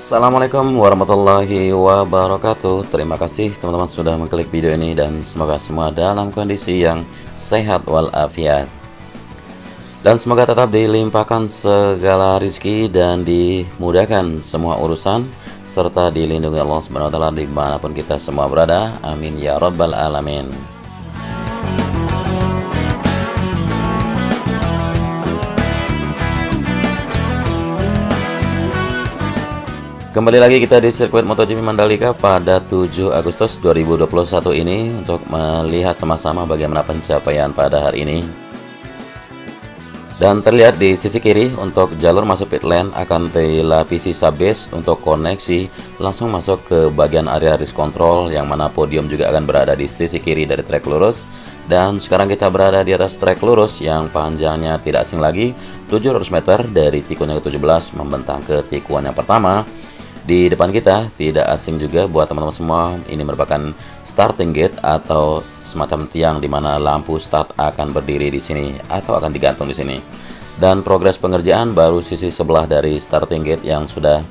Assalamualaikum warahmatullahi wabarakatuh. Terima kasih teman-teman sudah mengklik video ini dan semoga semua dalam kondisi yang sehat walafiat. Dan semoga tetap dilimpahkan segala rizki dan dimudahkan semua urusan serta dilindungi Allah Subhanahu wa taala dimanapun kita semua berada. Amin ya rabbal alamin. Kembali lagi kita di sirkuit MotoGP Mandalika pada 7 Agustus 2021 ini untuk melihat sama-sama bagaimana pencapaian pada hari ini. Dan terlihat di sisi kiri untuk jalur masuk pit lane akan dilapisi subbase untuk koneksi langsung masuk ke bagian area race control, yang mana podium juga akan berada di sisi kiri dari trek lurus. Dan sekarang kita berada di atas trek lurus yang panjangnya tidak asing lagi 700 meter dari tikungan ke-17 membentang ke tikungan yang pertama. Di depan kita tidak asing juga buat teman-teman semua, ini merupakan starting gate atau semacam tiang di mana lampu start akan berdiri di sini atau akan digantung di sini. Dan progres pengerjaan baru sisi sebelah dari starting gate yang sudah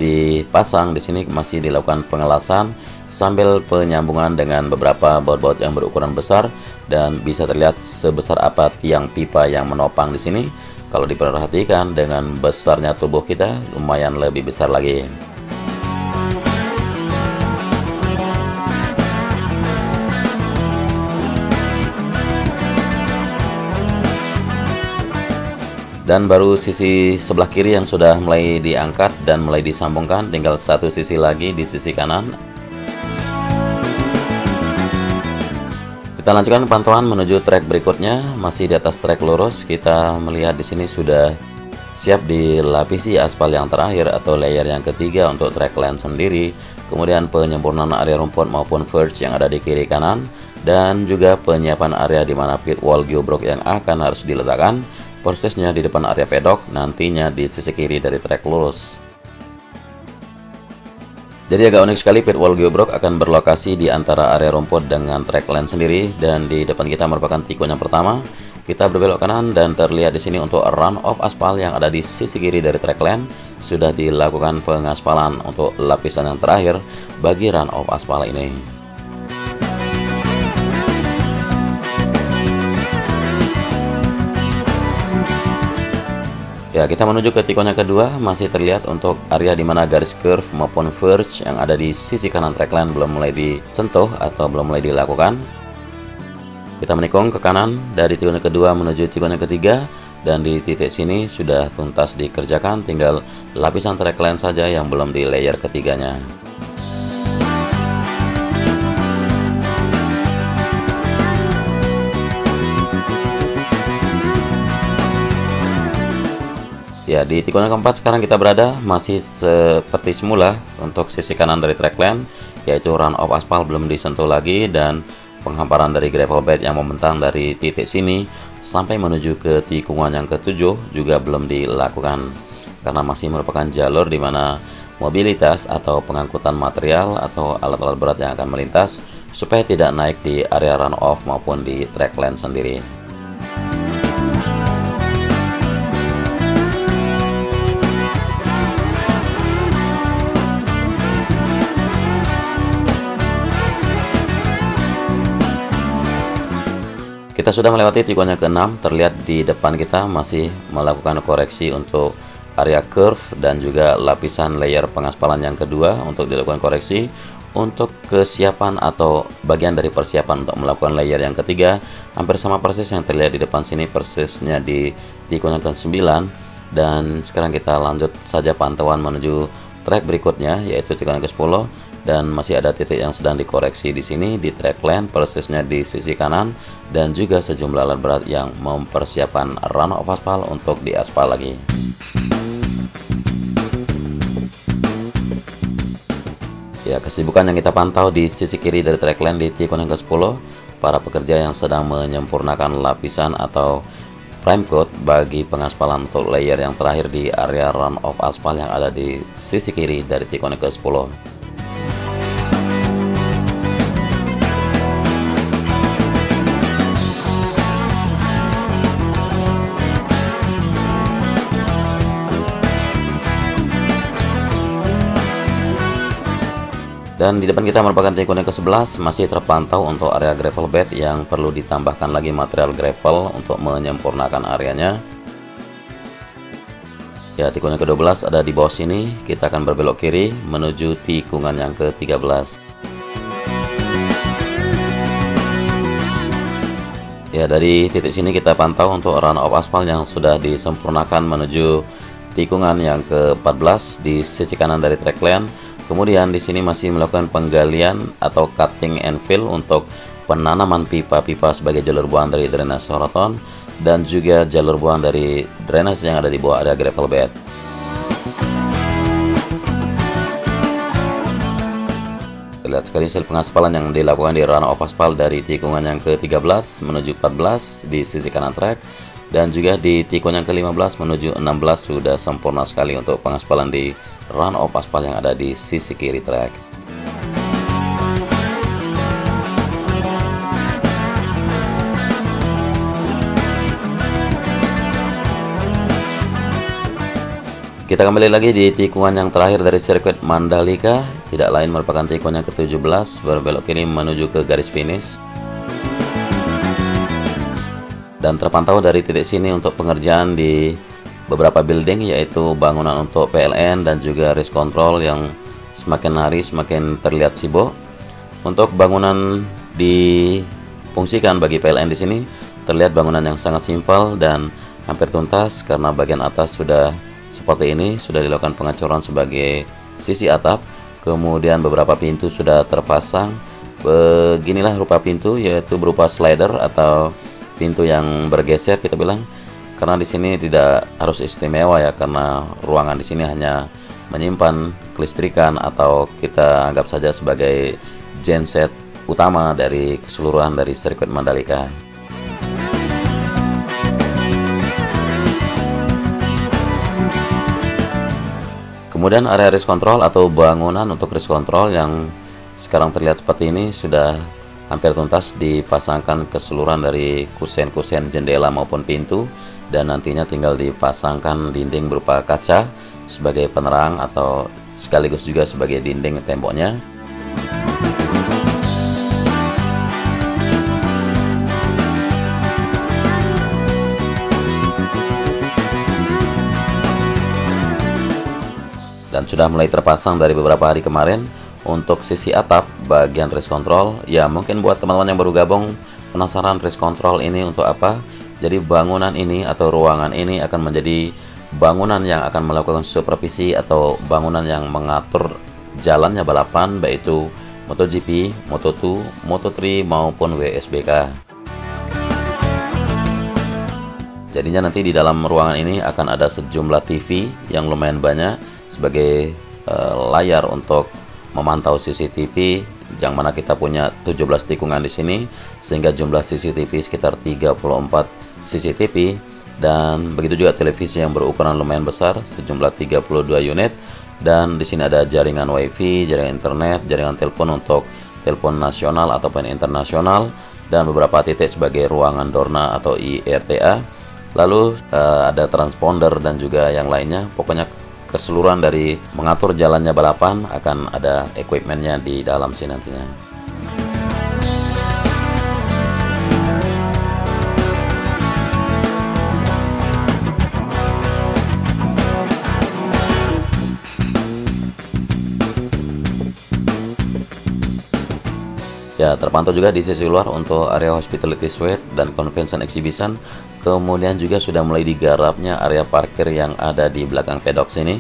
dipasang di sini masih dilakukan pengelasan sambil penyambungan dengan beberapa baut-baut yang berukuran besar dan bisa terlihat sebesar apa tiang pipa yang menopang di sini. Kalau diperhatikan dengan besarnya tubuh kita lumayan lebih besar lagi. Dan baru sisi sebelah kiri yang sudah mulai diangkat dan mulai disambungkan, tinggal satu sisi lagi di sisi kanan. Kita lanjutkan pantauan menuju trek berikutnya, masih di atas trek lurus. Kita melihat di sini sudah siap dilapisi aspal yang terakhir atau layer yang ketiga untuk trek lane sendiri. Kemudian penyempurnaan area rumput maupun verge yang ada di kiri kanan, dan juga penyiapan area di mana pit wall gearbox yang akan harus diletakkan. Persisnya di depan area pedok, nantinya di sisi kiri dari trek lurus. Jadi agak unik sekali, pit wall gearbox akan berlokasi di antara area rumput dengan trek lane sendiri, dan di depan kita merupakan tikungan yang pertama. Kita berbelok kanan dan terlihat di sini untuk run off aspal yang ada di sisi kiri dari trek lane sudah dilakukan pengaspalan untuk lapisan yang terakhir bagi run off aspal ini. Ya, kita menuju ke tikungan yang kedua, masih terlihat untuk area di mana garis curve maupun verge yang ada di sisi kanan trek lane belum mulai disentuh atau belum mulai dilakukan. Kita menikung ke kanan dari tikungan yang kedua menuju tikungan yang ketiga, dan di titik sini sudah tuntas dikerjakan, tinggal lapisan trek lane saja yang belum di layer ketiganya. Ya, di tikungan keempat sekarang kita berada masih seperti semula untuk sisi kanan dari trek lane, yaitu run off aspal belum disentuh lagi, dan penghamparan dari gravel bed yang membentang dari titik sini sampai menuju ke tikungan yang ketujuh juga belum dilakukan karena masih merupakan jalur di mana mobilitas atau pengangkutan material atau alat-alat berat yang akan melintas supaya tidak naik di area run off maupun di trek lane sendiri. Kita sudah melewati tikungan yang ke-6, terlihat di depan kita masih melakukan koreksi untuk area curve dan juga lapisan layer pengaspalan yang kedua untuk dilakukan koreksi untuk kesiapan atau bagian dari persiapan untuk melakukan layer yang ketiga. Hampir sama persis yang terlihat di depan sini, persisnya di tikungan ke-9. Dan sekarang kita lanjut saja pantauan menuju trek berikutnya, yaitu tikungan ke-10. Dan masih ada titik yang sedang dikoreksi di sini di trek lane, persisnya di sisi kanan, dan juga sejumlah alat berat yang mempersiapkan run off aspal untuk diaspal lagi. Ya, kesibukan yang kita pantau di sisi kiri dari trek lane di tikungan yang ke-10, para pekerja yang sedang menyempurnakan lapisan atau prime coat bagi pengaspalan untuk layer yang terakhir di area run off aspal yang ada di sisi kiri dari tikungan yang ke-10. Dan di depan kita merupakan tikungan yang ke-11, masih terpantau untuk area gravel bed yang perlu ditambahkan lagi material gravel untuk menyempurnakan areanya. Ya, tikungan yang ke-12 ada di bawah sini. Kita akan berbelok kiri menuju tikungan yang ke-13. Ya, dari titik sini kita pantau untuk run-off aspal yang sudah disempurnakan menuju tikungan yang ke-14 di sisi kanan dari track lane. Kemudian di sini masih melakukan penggalian atau cutting and fill untuk penanaman pipa-pipa sebagai jalur buang dari drainase Soroton dan juga jalur buang dari drainase yang ada di bawah area gravel bed. Terlihat sekali hasil pengaspalan yang dilakukan di run-off aspal dari tikungan yang ke-13 menuju 14 di sisi kanan track, dan juga di tikungan yang ke-15 menuju 16 sudah sempurna sekali untuk pengaspalan di run-off aspal yang ada di sisi kiri trek. Kita kembali lagi di tikungan yang terakhir dari sirkuit Mandalika, tidak lain merupakan tikungan yang ke-17, berbelok kiri menuju ke garis finish. Dan terpantau dari titik sini untuk pengerjaan di beberapa building, yaitu bangunan untuk PLN dan juga race control yang semakin hari semakin terlihat sibuk. Untuk bangunan difungsikan bagi PLN di sini terlihat bangunan yang sangat simpel dan hampir tuntas karena bagian atas sudah seperti ini, sudah dilakukan pengecoran sebagai sisi atap. Kemudian beberapa pintu sudah terpasang. Beginilah rupa pintu, yaitu berupa slider atau pintu yang bergeser kita bilang. Karena di sini tidak harus istimewa ya, karena ruangan di sini hanya menyimpan kelistrikan atau kita anggap saja sebagai genset utama dari keseluruhan dari sirkuit Mandalika. Kemudian area race control atau bangunan untuk race control yang sekarang terlihat seperti ini sudah hampir tuntas dipasangkan keseluruhan dari kusen-kusen jendela maupun pintu, dan nantinya tinggal dipasangkan dinding berupa kaca sebagai penerang atau sekaligus juga sebagai dinding temboknya. Dan sudah mulai terpasang dari beberapa hari kemarin. Untuk sisi atap bagian race control, ya mungkin buat teman-teman yang baru gabung penasaran race control ini untuk apa. Jadi bangunan ini atau ruangan ini akan menjadi bangunan yang akan melakukan supervisi atau bangunan yang mengatur jalannya balapan, baik itu MotoGP, Moto2, Moto3 maupun WSBK. Jadinya nanti di dalam ruangan ini akan ada sejumlah TV yang lumayan banyak sebagai layar untuk memantau CCTV, yang mana kita punya 17 tikungan di sini sehingga jumlah CCTV sekitar 34 CCTV, dan begitu juga televisi yang berukuran lumayan besar sejumlah 32 unit, dan di sini ada jaringan WiFi, jaringan internet, jaringan telepon untuk telepon nasional ataupun internasional, dan beberapa titik sebagai ruangan Dorna atau IRTA. Lalu ada transponder dan juga yang lainnya. Pokoknya keseluruhan dari mengatur jalannya balapan akan ada equipmentnya di dalam sini nantinya. Ya, terpantau juga di sisi luar untuk area hospitality suite dan convention exhibition. Kemudian juga sudah mulai digarapnya area parkir yang ada di belakang pedok sini.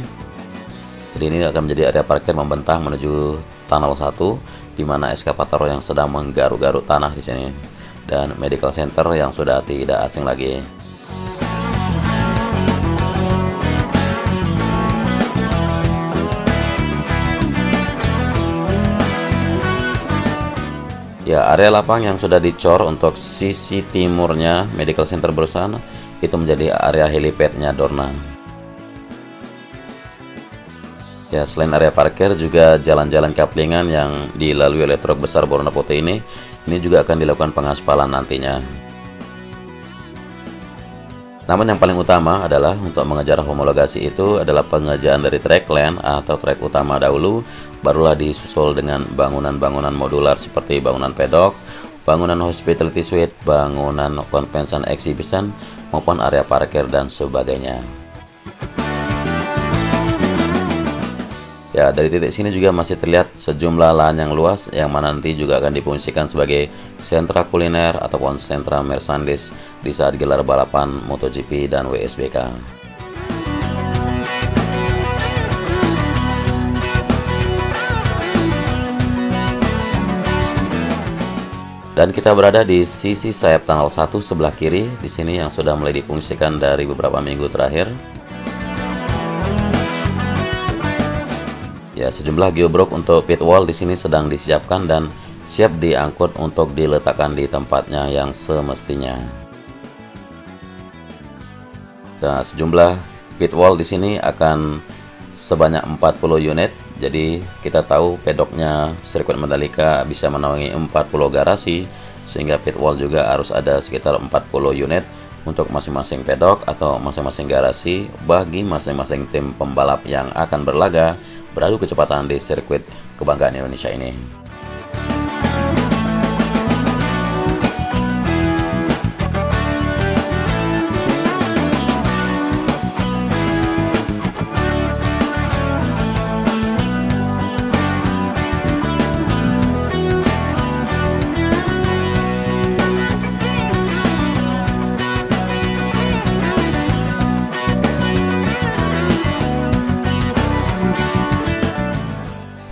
Jadi ini akan menjadi area parkir membentang menuju tunnel 1, di mana eskavator yang sedang menggaruk-garuk tanah di sini, dan medical center yang sudah tidak asing lagi. Ya, area lapang yang sudah dicor untuk sisi timurnya medical center bersama itu menjadi area helipadnya Dorna. Ya, selain area parkir juga jalan-jalan kaplingan yang dilalui oleh truk besar berwarna putih ini juga akan dilakukan pengaspalan nantinya. Namun yang paling utama adalah untuk mengejar homologasi itu adalah pengerjaan dari track land atau track utama dahulu, barulah disusul dengan bangunan-bangunan modular seperti bangunan pedok, bangunan hospitality suite, bangunan convention exhibition, maupun area parkir dan sebagainya. Ya, dari titik sini juga masih terlihat sejumlah lahan yang luas yang mana nanti juga akan difungsikan sebagai sentra kuliner ataupun sentra merchandise di saat gelar balapan MotoGP dan WSBK. Dan kita berada di sisi sayap Tunnel 1 sebelah kiri di sini yang sudah mulai difungsikan dari beberapa minggu terakhir. Ya, sejumlah geobrok untuk pit wall di sini sedang disiapkan dan siap diangkut untuk diletakkan di tempatnya yang semestinya. Nah, sejumlah pit wall di sini akan sebanyak 40 unit. Jadi kita tahu pedoknya sirkuit Mandalika bisa menaungi 40 garasi, sehingga pit wall juga harus ada sekitar 40 unit untuk masing-masing pedok atau masing-masing garasi bagi masing-masing tim pembalap yang akan berlaga beradu kecepatan di sirkuit kebanggaan Indonesia ini.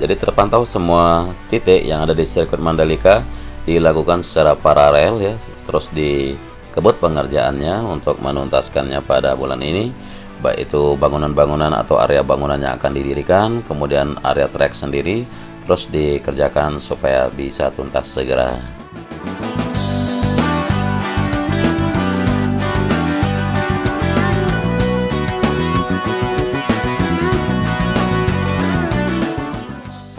Jadi terpantau semua titik yang ada di sirkuit Mandalika dilakukan secara paralel ya, terus dikebut pengerjaannya untuk menuntaskannya pada bulan ini, baik itu bangunan-bangunan atau area bangunan yang akan didirikan, kemudian area trek sendiri terus dikerjakan supaya bisa tuntas segera.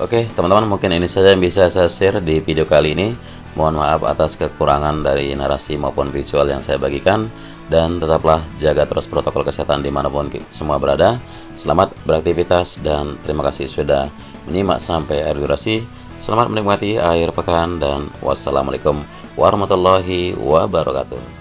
Oke teman-teman, mungkin ini saja yang bisa saya share di video kali ini. Mohon maaf atas kekurangan dari narasi maupun visual yang saya bagikan. Dan tetaplah jaga terus protokol kesehatan dimanapun semua berada. Selamat beraktivitas dan terima kasih sudah menyimak sampai akhir durasi. Selamat menikmati akhir pekan dan wassalamualaikum warahmatullahi wabarakatuh.